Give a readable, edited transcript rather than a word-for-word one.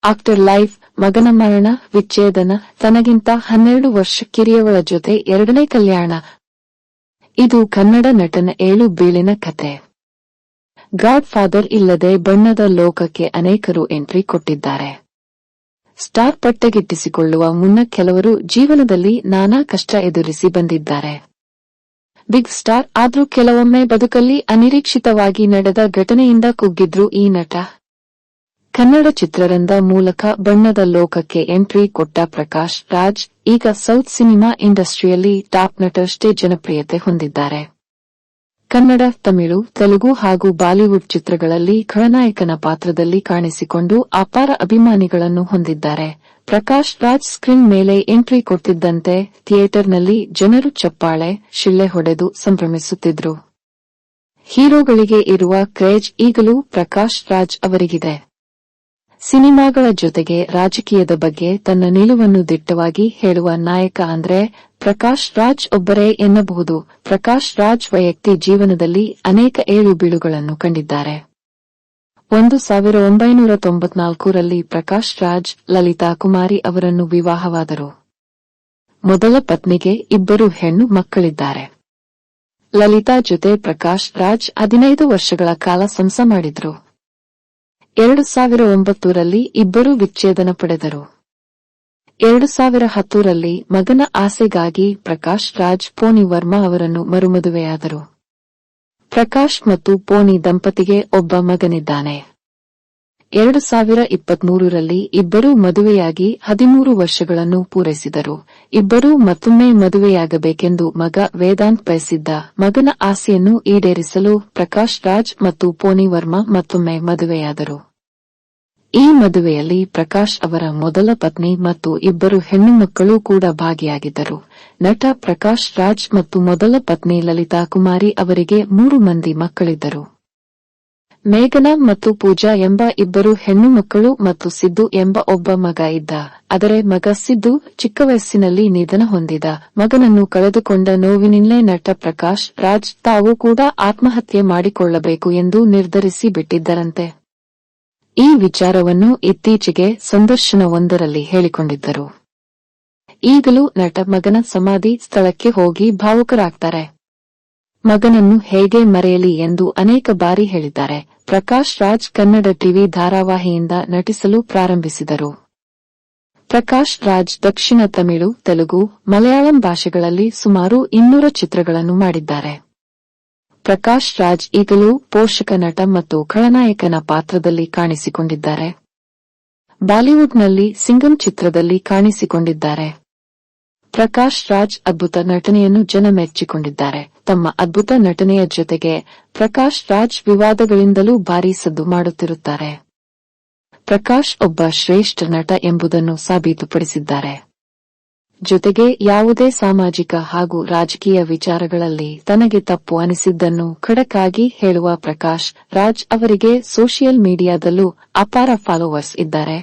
After life, ಮಗನ ಮರಣ, ವಿಚ್ಛೇದನ, ತನಗಿಂತ 12 ವರ್ಷ ಕಿರಿಯವಳ ಜೊತೆ ಎರಡನೇ ಕಲ್ಯಾಣ. ಇದು ಕನ್ನಡ ನಟನ ಏಳು ಬೀಳಿನ ಕಥೆ. ಗಾಡ್ ಫಾದರ್ ಇಲ್ಲದೆ ಬಣ್ಣದ ಲೋಕಕ್ಕೆ ಅನೇಕರು ಎಂಟ್ರಿ ಕೊಟ್ಟಿದ್ದಾರೆ. ಸ್ಟಾರ್ ಪಟ್ಟಗಿಟ್ಟಿಸಿಕೊಳ್ಳುವ ಮುನ್ನ ಕೆಲವರು ಜೀವನದಲ್ಲಿ ನಾನಾ ಕಷ್ಟ ಎದುರಿಸಿ ಬಂದಿದ್ದಾರೆ. ಬಿಗ್ ಸ್ಟಾರ್ ಆದ್ರೂ ಕೆಲವೊಮ್ಮೆ ಬದುಕಲ್ಲಿ ಅನಿರೀಕ್ಷಿತವಾಗಿ ನಡೆದ ಘಟನೆಯಿಂದ ಕುಗ್ಗಿದ್ರು ಈ ನಟ. ಕನ್ನಡ ಚಿತ್ರರಂಗ ಮೂಲಕ ಬಣ್ಣದ ಲೋಕಕ್ಕೆ ಎಂಟ್ರಿ ಕೊಟ್ಟ ಪ್ರಕಾಶ್ ರಾಜ್ ಈಗ ಸೌತ್ ಸಿನಿಮಾ ಇಂಡಸ್ಟ್ರಿಯಲ್ಲಿ ಟಾಪ್ ನಟರಷ್ಟೇ ಜನಪ್ರಿಯತೆ ಹೊಂದಿದ್ದಾರೆ. ಕನ್ನಡ, ತಮಿಳು, ತೆಲುಗು ಹಾಗೂ ಬಾಲಿವುಡ್ ಚಿತ್ರಗಳಲ್ಲಿ ಖಳನಾಯಕನ ಪಾತ್ರದಲ್ಲಿ ಕಾಣಿಸಿಕೊಂಡು ಅಪಾರ ಅಭಿಮಾನಿಗಳನ್ನು ಹೊಂದಿದ್ದಾರೆ. ಪ್ರಕಾಶ್ ರಾಜ್ ಸ್ಕ್ರೀನ್ ಮೇಲೆ ಎಂಟ್ರಿ ಕೊಡ್ತಿದ್ದಂತೆ ಥಿಯೇಟರ್ನಲ್ಲಿ ಜನರು ಚಪ್ಪಾಳೆ, ಶಿಳ್ಳೆ ಹೊಡೆದು ಸಂಭ್ರಮಿಸುತ್ತಿದ್ರು. ಹೀರೋಗಳಿಗೆ ಇರುವ ಕ್ರೇಜ್ ಈಗಲೂ ಪ್ರಕಾಶ್ ರಾಜ್ ಅವರಿಗಿದೆ. ಸಿನಿಮಾಗಳ ಜೊತೆಗೆ ರಾಜಕೀಯದ ಬಗ್ಗೆ ತನ್ನ ನಿಲುವನ್ನು ದಿಟ್ಟವಾಗಿ ಹೇಳುವ ನಾಯಕ ಅಂದ್ರೆ ಪ್ರಕಾಶ್ ರಾಜ್ ಒಬ್ಬರೇ ಎನ್ನಬಹುದು. ಪ್ರಕಾಶ್ ರಾಜ್ ವೈಯಕ್ತಿಕ ಜೀವನದಲ್ಲಿ ಅನೇಕ ಏಳು ಬೀಳುಗಳನ್ನು ಕಂಡಿದ್ದಾರೆ. 1994ರಲ್ಲಿ ಪ್ರಕಾಶ್ ರಾಜ್ ಲಲಿತಾ ಕುಮಾರಿ ಅವರನ್ನು ವಿವಾಹವಾದರು. ಮೊದಲ ಪತ್ನಿಗೆ ಇಬ್ಬರು ಹೆಣ್ಣು ಮಕ್ಕಳಿದ್ದಾರೆ. ಲಲಿತಾ ಜೊತೆ ಪ್ರಕಾಶ್ ರಾಜ್ 15 ವರ್ಷಗಳ ಕಾಲ ಸಂಸಾರ ಮಾಡಿದ್ರು. 2009ರಲ್ಲಿ ಇಬ್ಬರು ವಿಚ್ಛೇದನ ಪಡೆದರು. 2010ರಲ್ಲಿ ಮಗನ ಆಸೆಗಾಗಿ ಪ್ರಕಾಶ್ ರಾಜ್ ಪೋನಿ ವರ್ಮಾ ಅವರನ್ನು ಮರುಮದುವೆಯಾದರು. ಪ್ರಕಾಶ್ ಮತ್ತು ಪೋನಿ ದಂಪತಿಗೆ ಒಬ್ಬ ಮಗನಿದ್ದಾನೆ. 2023ರಲ್ಲಿ ಇಬ್ಬರೂ ಮದುವೆಯಾಗಿ 13 ವರ್ಷಗಳನ್ನು ಪೂರೈಸಿದರು. ಇಬ್ಬರೂ ಮತ್ತೊಮ್ಮೆ ಮದುವೆಯಾಗಬೇಕೆಂದು ಮಗ ವೇದಾಂತ್ ಬಯಸಿದ್ದ. ಮಗನ ಆಸೆಯನ್ನು ಈಡೇರಿಸಲು ಪ್ರಕಾಶ್ ರಾಜ್ ಮತ್ತು ಪೋನಿ ವರ್ಮಾ ಮತ್ತೊಮ್ಮೆ ಮದುವೆಯಾದರು. ಈ ಮದುವೆಯಲ್ಲಿ ಪ್ರಕಾಶ್ ಅವರ ಮೊದಲ ಪತ್ನಿ ಮತ್ತು ಇಬ್ಬರು ಹೆಣ್ಣು ಮಕ್ಕಳು ಕೂಡ ಭಾಗಿಯಾಗಿದ್ದರು. ನಟ ಪ್ರಕಾಶ್ ರಾಜ್ ಮತ್ತು ಮೊದಲ ಪತ್ನಿ ಲಲಿತಾ ಕುಮಾರಿ ಅವರಿಗೆ 3 ಮಂದಿ ಮಕ್ಕಳಿದ್ದರು. ಮೇಘನಾ ಮತ್ತು ಪೂಜಾ ಎಂಬ ಇಬ್ಬರು ಹೆಣ್ಣು ಮಕ್ಕಳು ಮತ್ತು ಸಿದ್ದು ಎಂಬ ಒಬ್ಬ ಮಗ ಇದ್ದ. ಆದರೆ ಮಗ ಸಿದ್ದು ಚಿಕ್ಕ ವಯಸ್ಸಿನಲ್ಲಿ ನಿಧನ ಹೊಂದಿದ. ಮಗನನ್ನು ಕಳೆದುಕೊಂಡ ನೋವಿನಿಂದಲೇ ನಟ ಪ್ರಕಾಶ್ ರಾಜ್ ತಾವು ಕೂಡ ಆತ್ಮಹತ್ಯೆ ಮಾಡಿಕೊಳ್ಳಬೇಕು ಎಂದು ನಿರ್ಧರಿಸಿ ಬಿಟ್ಟಿದ್ದರಂತೆ. ಈ ವಿಚಾರವನ್ನು ಇತ್ತೀಚೆಗೆ ಸಂದರ್ಶನವೊಂದರಲ್ಲಿ ಹೇಳಿಕೊಂಡಿದ್ದರು. ಈಗಲೂ ನಟ ಮಗನ ಸಮಾಧಿ ಸ್ಥಳಕ್ಕೆ ಹೋಗಿ ಭಾವುಕರಾಗ್ತಾರೆ. ಮಗನನ್ನು ಹೇಗೆ ಮರೆಯಲಿ ಎಂದು ಅನೇಕ ಬಾರಿ ಹೇಳಿದ್ದಾರೆ. ಪ್ರಕಾಶ್ ರಾಜ್ ಕನ್ನಡ ಟಿವಿ ಧಾರಾವಾಹಿಯಿಂದ ನಟಿಸಲು ಪ್ರಾರಂಭಿಸಿದರು. ಪ್ರಕಾಶ್ ರಾಜ್ ದಕ್ಷಿಣ ತಮಿಳು, ತೆಲುಗು, ಮಲಯಾಳಂ ಭಾಷೆಗಳಲ್ಲಿ ಸುಮಾರು 200 ಚಿತ್ರಗಳನ್ನು ಮಾಡಿದ್ದಾರೆ. ಪ್ರಕಾಶ್ ರಾಜ್ ಈಗಲೂ ಪೋಷಕ ನಟ ಮತ್ತು ಖಳನಾಯಕನ ಪಾತ್ರದಲ್ಲಿ ಕಾಣಿಸಿಕೊಂಡಿದ್ದಾರೆ. ಬಾಲಿವುಡ್ನಲ್ಲಿ ಸಿಂಗಂ ಚಿತ್ರದಲ್ಲಿ ಕಾಣಿಸಿಕೊಂಡಿದ್ದಾರೆ. ಪ್ರಕಾಶ್ ರಾಜ್ ಅದ್ಭುತ ನಟನೆಯನ್ನು ಜನ ಮೆಚ್ಚಿಕೊಂಡಿದ್ದಾರೆ. ತಮ್ಮ ಅದ್ಭುತ ನಟನೆಯ ಜೊತೆಗೆ ಪ್ರಕಾಶ್ ರಾಜ್ ವಿವಾದಗಳಿಂದಲೂ ಭಾರೀ ಸದ್ದು ಮಾಡುತ್ತಿರುತ್ತಾರೆ. ಪ್ರಕಾಶ್ ಒಬ್ಬ ಶ್ರೇಷ್ಠ ನಟ ಎಂಬುದನ್ನು ಸಾಬೀತುಪಡಿಸಿದ್ದಾರೆ. ಜೊತೆಗೆ ಯಾವುದೇ ಸಾಮಾಜಿಕ ಹಾಗೂ ರಾಜಕೀಯ ವಿಚಾರಗಳಲ್ಲಿ ತನಗೆ ತಪ್ಪು ಅನಿಸಿದ್ದನ್ನು ಖಡಕ್ ಆಗಿ ಹೇಳುವ ಪ್ರಕಾಶ್ ರಾಜ್ ಅವರಿಗೆ ಸೋಷಿಯಲ್ ಮೀಡಿಯಾದಲ್ಲೂ ಅಪಾರ ಫಾಲೋವರ್ಸ್ ಇದ್ದಾರೆ.